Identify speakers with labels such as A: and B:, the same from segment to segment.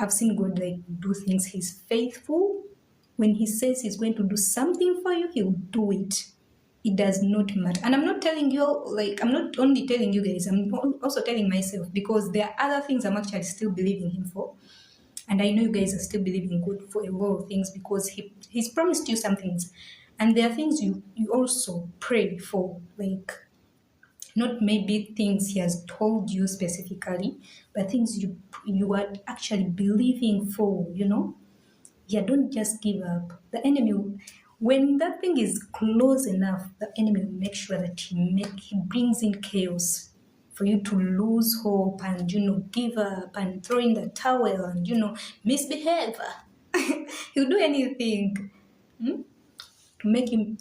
A: I've seen God like do things. He's faithful. When he says he's going to do something for you, he'll do it. It does not matter. And I'm not telling you, like, I'm not only telling you guys, I'm also telling myself, because there are other things I'm actually still believing him for. And I know you guys are still believing God for a lot of things, because he's promised you some things. And there are things you also pray for, like, not maybe things he has told you specifically, but things you are actually believing for, Yeah, don't just give up. The enemy, when that thing is close enough, the enemy will make sure that he brings in chaos for you to lose hope and, give up and throw in the towel and, misbehave. He'll do anything to make him,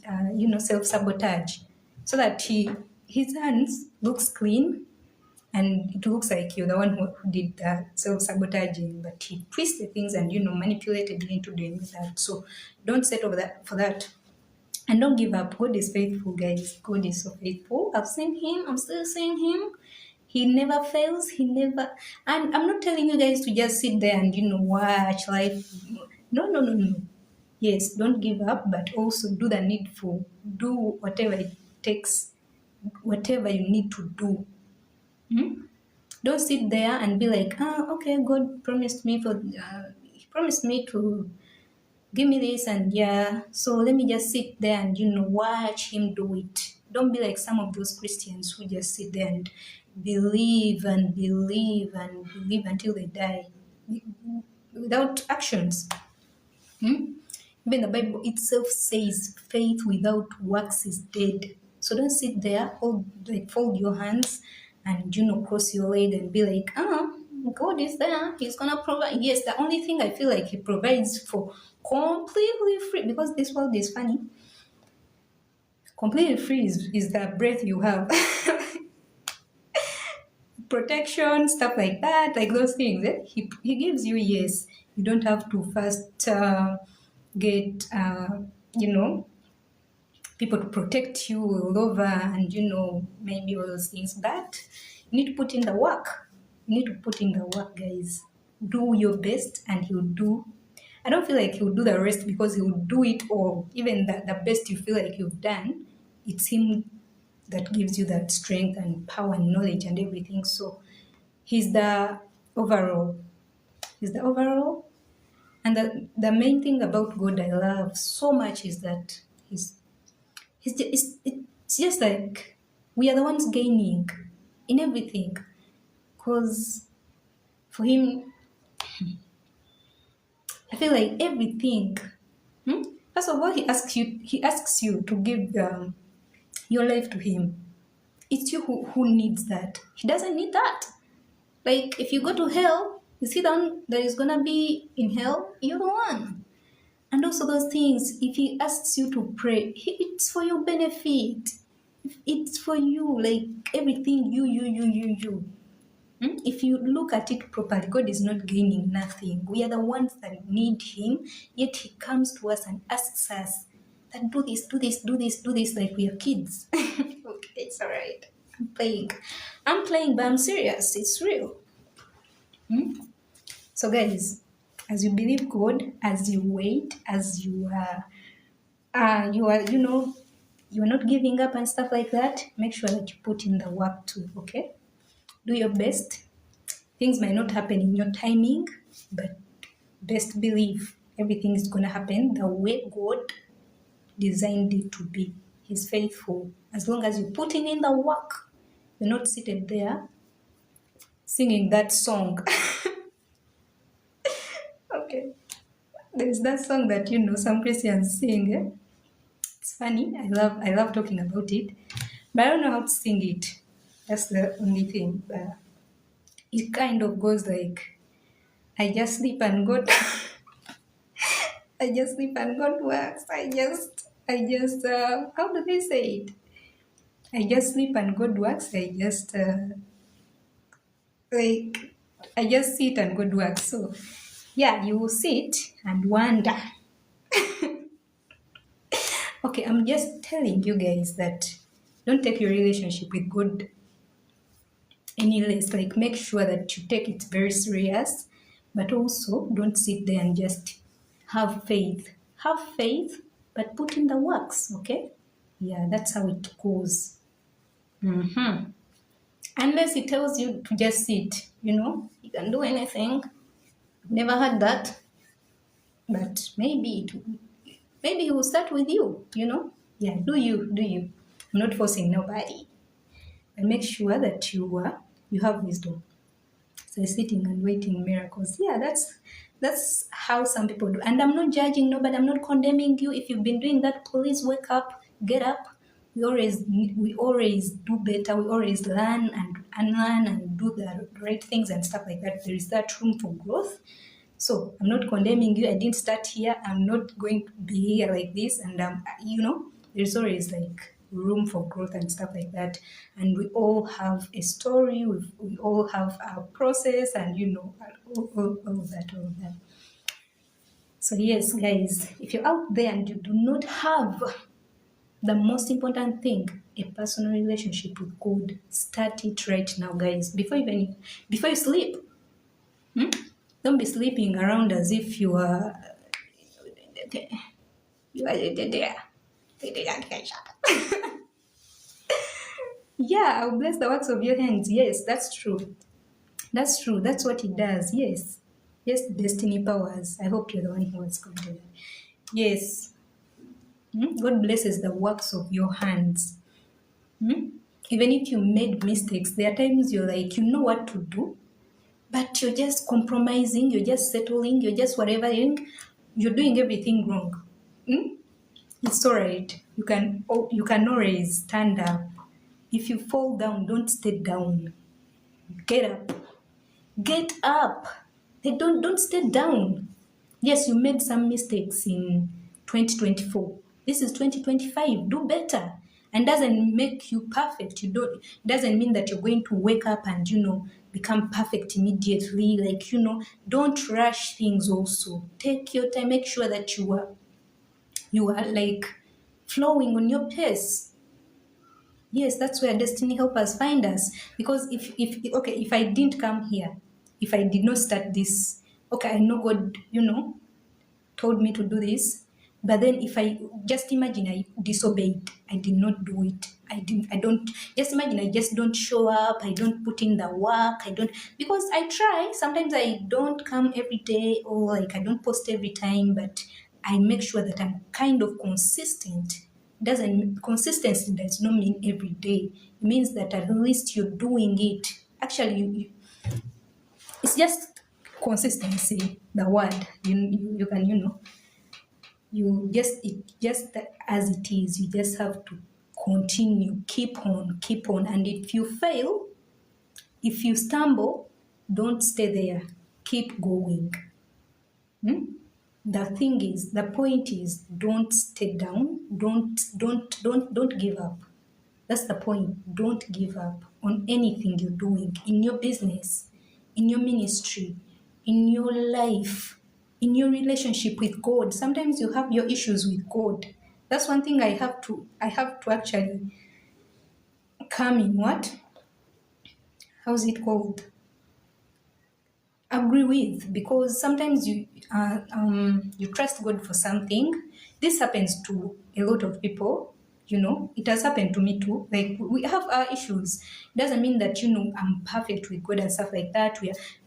A: self-sabotage, so that his hands looks clean, and it looks like you're the one who did the self-sabotaging, but he twisted things and, manipulated you into doing that. So don't settle for that. And don't give up. God is faithful, guys. God is so faithful. I've seen him. I'm still seeing him. He never fails. He never... And I'm not telling you guys to just sit there and, watch life. No, no, no, no. Yes, don't give up, but also do the needful. Do whatever it takes, whatever you need to do. Don't sit there and be like, okay, God promised me he promised me to give me this, and yeah, so let me just sit there and, watch him do it. Don't be like some of those Christians who just sit there and believe and believe and believe until they die without actions. Even the Bible itself says faith without works is dead. So don't sit there, fold your hands and, cross your leg and be like, God is there. He's going to provide. Yes, the only thing I feel like he provides for completely free, because this world is funny. Completely free is the breath you have. Protection, stuff like that, like those things. He gives you, yes. You don't have to first get, people to protect you all over and, maybe all those things. But you need to put in the work. You need to put in the work, guys. Do your best and he'll do. I don't feel like he'll do the rest, because he'll do it all. Even the best you feel like you've done, it's him that gives you that strength and power and knowledge and everything. So he's the overall. He's the overall. And the main thing about God I love so much is that it's just like we are the ones gaining in everything. Because for him, I feel like everything. First of all, he asks you to give your life to him. It's you who needs that. He doesn't need that. Like, if you go to hell, you see down that is gonna be in hell, you're the one. And also those things, if he asks you to pray, it's for your benefit. It's for you, like everything, you. If you look at it properly, God is not gaining nothing. We are the ones that need him, yet he comes to us and asks us that do this, like we are kids. Okay, it's all right. I'm playing, but I'm serious. It's real. So guys, as you believe God, as you wait, as you are, you're not giving up and stuff like that, make sure that you put in the work too, okay? Do your best. Things might not happen in your timing, but best believe everything is going to happen the way God designed it to be. He's faithful. As long as you're putting in the work, you're not seated there singing that song. Okay. There's that song that, some Christians sing. It's funny. I love talking about it, but I don't know how to sing it. That's the only thing. But it kind of goes like, I just sleep and God, I just sleep and God works. I just, how do they say it? I just sleep and God works. I just sit and God works. So yeah, you will sit and wonder. Okay, I'm just telling you guys that don't take your relationship with God any less. Like, make sure that you take it very serious. But also, don't sit there and just have faith. Have faith, but put in the works, okay? Yeah, that's how it goes. Unless it tells you to just sit, you can do anything. Never had that, but maybe he will start with you. Yeah, do you. I'm not forcing nobody, but make sure that you have wisdom. So sitting and waiting miracles. Yeah, that's how some people do. And I'm not judging nobody. I'm not condemning you. If you've been doing that, please wake up, get up. We always do better. We always learn and unlearn and do the right things and stuff like that. There is that room for growth. So I'm not condemning you. I didn't start here. I'm not going to be here like this. And there's always like room for growth and stuff like that. And we all have a story. We all have our process, and all that. So yes, guys, if you're out there and you do not have the most important thing, a personal relationship with God, start it right now, guys. Before you sleep. Don't be sleeping around as if you are there. Yeah, I'll bless the works of your hands. Yes, that's true. That's true. That's what it does. Yes. Yes, destiny powers. I hope you're the one who was going to do that. Yes. God blesses the works of your hands. Even if you made mistakes, there are times you're like, you know what to do, but you're just compromising, you're just settling, you're just whatever, you're doing everything wrong. It's all right. You can always stand up. If you fall down, don't stay down. Get up. Get up. Don't stay down. Yes, you made some mistakes in 2024. This is 2025. Do better. And doesn't make you perfect. Doesn't mean that you're going to wake up and become perfect immediately. Like, don't rush things also. Take your time, make sure that you are like flowing on your pace. Yes, that's where destiny helpers find us. Because if I didn't come here, if I did not start this, okay, I know God, told me to do this. But then if I just imagine I disobeyed, I did not do it. I don't just imagine I just don't show up, I don't put in the work, because I try. Sometimes I don't come every day, or like I don't post every time, but I make sure that I'm kind of consistent. Consistency does not mean every day. It means that at least you're doing it. Actually, it's just consistency. The word you can just as it is. You just have to continue, keep on, and if you fail, if you stumble, don't stay there. Keep going. The point is, don't stay down. Don't give up. That's the point. Don't give up on anything you're doing in your business, in your ministry, in your life, in your relationship with God. Sometimes you have your issues with God. That's one thing I have to actually come in what? How's it called? Agree with, because sometimes you trust God for something. This happens to a lot of people. It has happened to me too. Like, we have our issues. It doesn't mean that I'm perfect with God and stuff like that.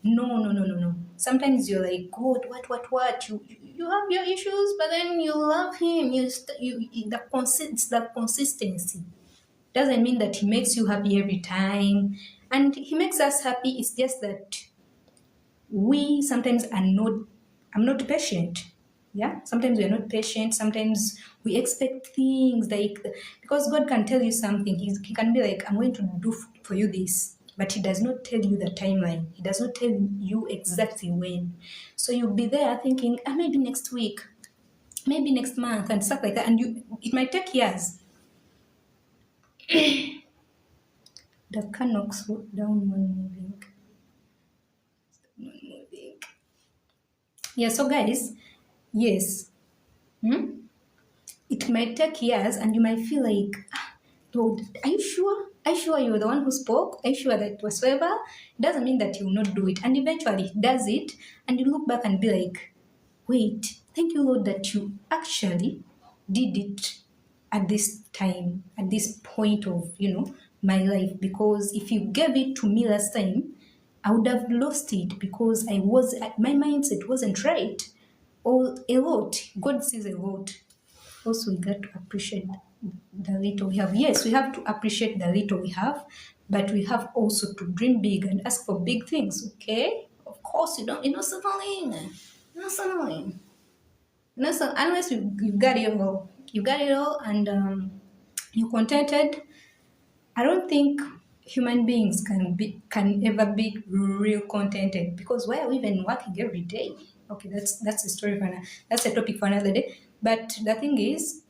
A: No. Sometimes you're like, God, what? You have your issues, but then you love Him. It's the consistency. Doesn't mean that He makes you happy every time, and He makes us happy. It's just that we sometimes I'm not patient. Yeah, sometimes we're not patient. Sometimes we expect things like, because God can tell you something. He can be like, I'm going to do for you this, but He does not tell you the timeline. He does not tell you exactly when. So you'll be there thinking, maybe next week, maybe next month, and stuff like that, and it might take years. The car knocks down one moving. Yeah, so guys, yes, it might take years, and you might feel like, Lord, are you sure? Are you sure you're the one who spoke? Are you sure that whatsoever? It doesn't mean that you will not do it. And eventually he does it, and you look back and be like, wait, thank you, Lord, that you actually did it at this time, at this point of, my life. Because if you gave it to me last time, I would have lost it because my mindset wasn't right. Or a lot. God sees a lot. Also, we got to appreciate the little we have. Yes, we have to appreciate the little we have, but we have also to dream big and ask for big things, okay? Of course, you're not settling. You're not settling. So unless you got it all, and you're contented. I don't think human beings can ever be real contented, because why are we even working every day? Okay, that's a story for that's a topic for another day. But the thing is,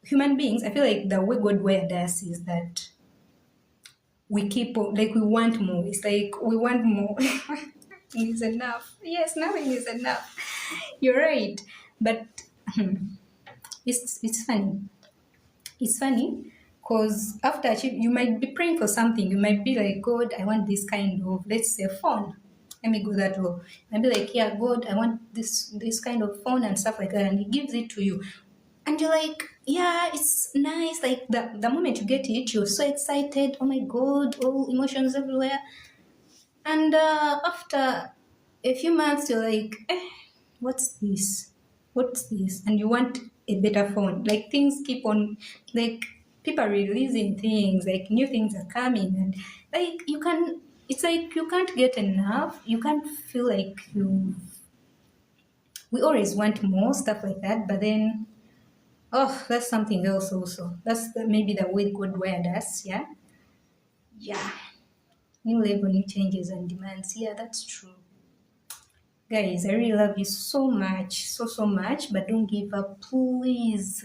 A: human beings, I feel like the way God wired us is that we keep like we want more. It's like we want more. Nothing is enough. Yes, nothing is enough. You're right, but it's funny. It's funny because after achieving, you might be praying for something. You might be like, God, I want this kind of, let's say, phone. Let me go that low. I'd be like, yeah, God, I want this kind of phone and stuff like that, and He gives it to you, and you're like, yeah, it's nice. Like the moment you get it, you're so excited. Oh my God, all emotions everywhere. And after a few months, you're like, what's this? What's this? And you want a better phone. Like things keep on, like people are releasing things, like new things are coming, and like it's like you can't get enough. You can't feel like we always want more stuff like that, but then, oh, that's something else also. That's maybe the way God wired us, yeah? Yeah. New level, new changes and demands. Yeah, that's true. Guys, I really love you so much, so much, but don't give up, please.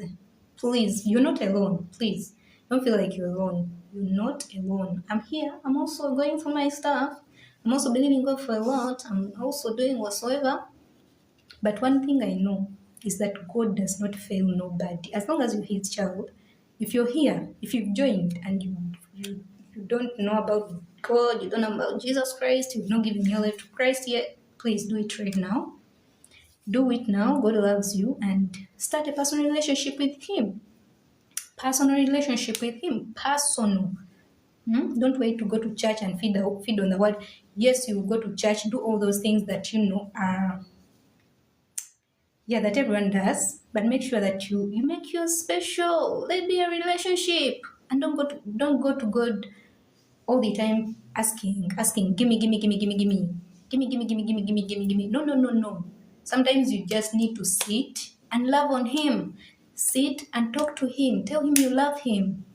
A: Please, you're not alone, please. Don't feel like you're alone. You're not alone. I'm here. I'm also going through my stuff. I'm also believing God for a lot. I'm also doing whatsoever. But one thing I know is that God does not fail nobody. As long as you're His child, if you're here, if you've joined and you don't know about God, you don't know about Jesus Christ, you've not given your life to Christ yet, please do it right now. Do it now. God loves you, and start a personal relationship with Him. Personal relationship with Him. Personal. Don't wait to go to church and feed on the word. Yes, you go to church, do all those things that you know are that everyone does, but make sure that you make yours special. Let be a relationship, and don't go to God all the time asking, gimme, gimme, gimme, gimme, gimme, gimme, gimme, gimme, gimme, gimme, gimme, gimme. No, no, no, no. Sometimes you just need to sit and love on Him. Sit and talk to Him. Tell Him you love Him.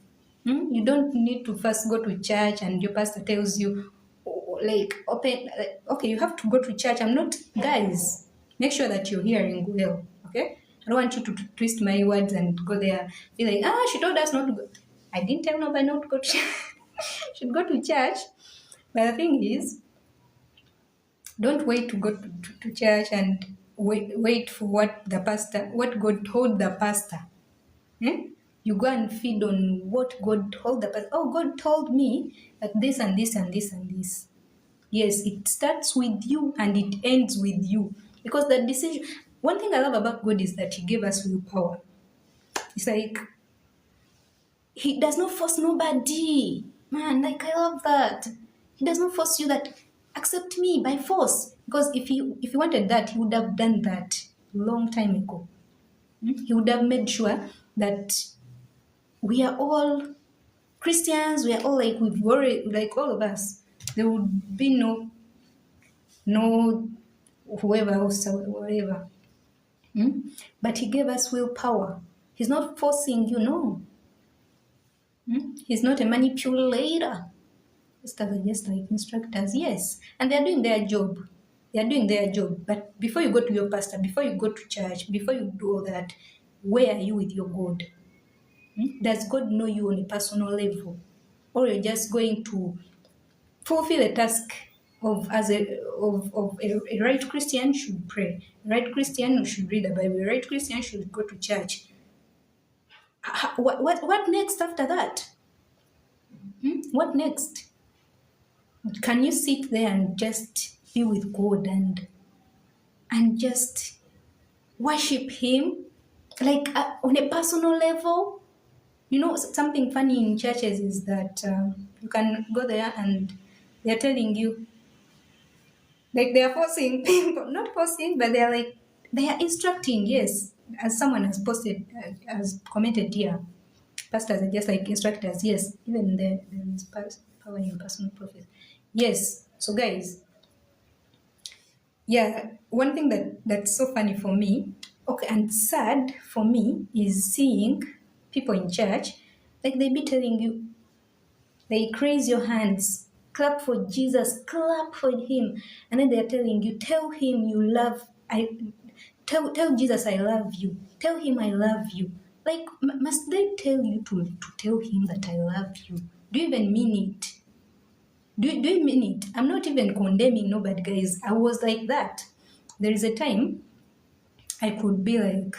A: You don't need to first go to church and your pastor tells you, okay, you have to go to church. Guys, make sure that you're hearing well, okay? I don't want you to twist my words and go there, be like, she told us not to go. I didn't tell nobody not to go to church. Should go to church. But the thing is, don't wait to go to church and wait for what God told the pastor. You go and feed on what God told the pastor. Oh, God told me that this and this and this and this. Yes, it starts with you and it ends with you. Because the decision, one thing I love about God is that He gave us willpower. It's like He does not force nobody. Man, like I love that. He does not force you that accept me by force. Because if he wanted that, He would have done that long time ago. He would have made sure that we are all Christians, we are all like we've worried, like all of us. There would be no whoever else or whatever. But He gave us willpower. He's not forcing you, no. He's not a manipulator. Pastors are just like instructors, yes. And they're doing their job. They're doing their job. But before you go to your pastor, before you go to church, before you do all that, where are you with your God? Does God know you on a personal level? Or you're just going to fulfill a task of a right Christian should pray, a right Christian should read the Bible, a right Christian should go to church. What next after that? What next? Can you sit there and just be with God and just worship Him, like on a personal level? You know, something funny in churches is that you can go there and they're telling you, like they're forcing people, not forcing, but they're like, they are instructing, yes, as someone has posted, has commented here, pastors are just like instructors, yes, even there is power in personal prophecy. Yes, so guys, yeah, one thing that's so funny for me, okay, and sad for me is seeing people in church, like they be telling you, they raise your hands, clap for Jesus, clap for him, and then they're telling you, tell him you love, tell Jesus I love you, tell him I love you. Like, must they tell you to tell him that I love you? Do you even mean it? Do you mean it? I'm not even condemning nobody, guys. I was like that. There is a time I could be like,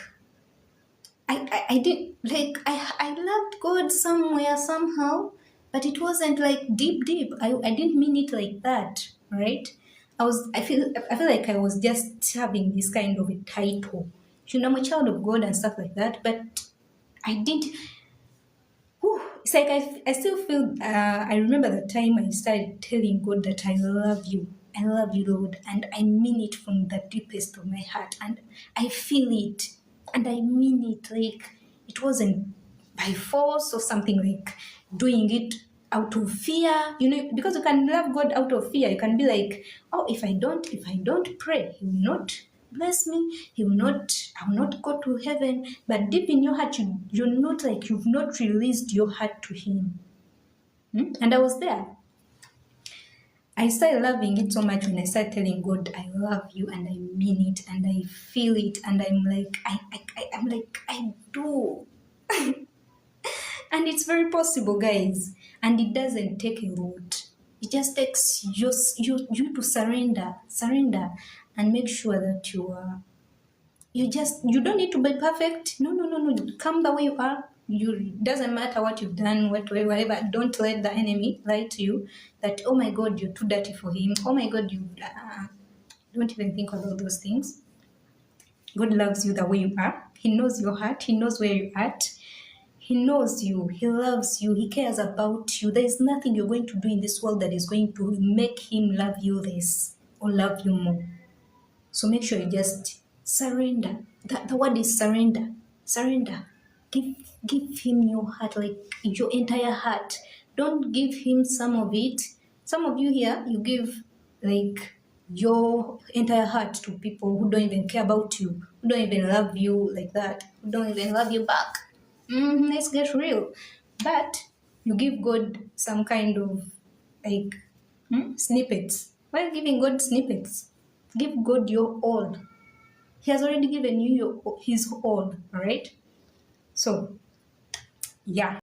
A: I did, like, I loved God somewhere, somehow, but it wasn't like deep. I didn't mean it like that, right? I feel like I was just having this kind of a title. You know, I'm a child of God and stuff like that, but I didn't. It's like I still feel, I remember the time I started telling God that I love you, Lord, and I mean it from the deepest of my heart, and I feel it, and I mean it, like it wasn't by force or something, like doing it out of fear, you know, because you can love God out of fear. You can be like, oh, if I don't pray, He will not bless me, I will not go to heaven. But deep in your heart, you're not, like, you've not released your heart to Him. And I was there. I started loving it so much when I started telling God, I love you, and I mean it, and I feel it, and I'm like, I'm like, I do. And it's very possible, guys. And it doesn't take a lot. It just takes you to surrender, and make sure that you don't need to be perfect. No. Come the way you are. It doesn't matter what you've done, whatever. Don't let the enemy lie to you that, oh my God, you're too dirty for him. Oh my God, you don't even think about those things. God loves you the way you are. He knows your heart. He knows where you're at. He knows you. He loves you. He cares about you. There is nothing you're going to do in this world that is going to make him love you less or love you more. So make sure you just surrender. The word is surrender. Surrender. Give him your heart, like your entire heart. Don't give him some of it. Some of you here, you give like your entire heart to people who don't even care about you, who don't even love you like that, who don't even love you back. Let's get real. But you give God some kind of like snippets. Why are you giving God snippets? Give God your all. He has already given you his all, right? So, yeah.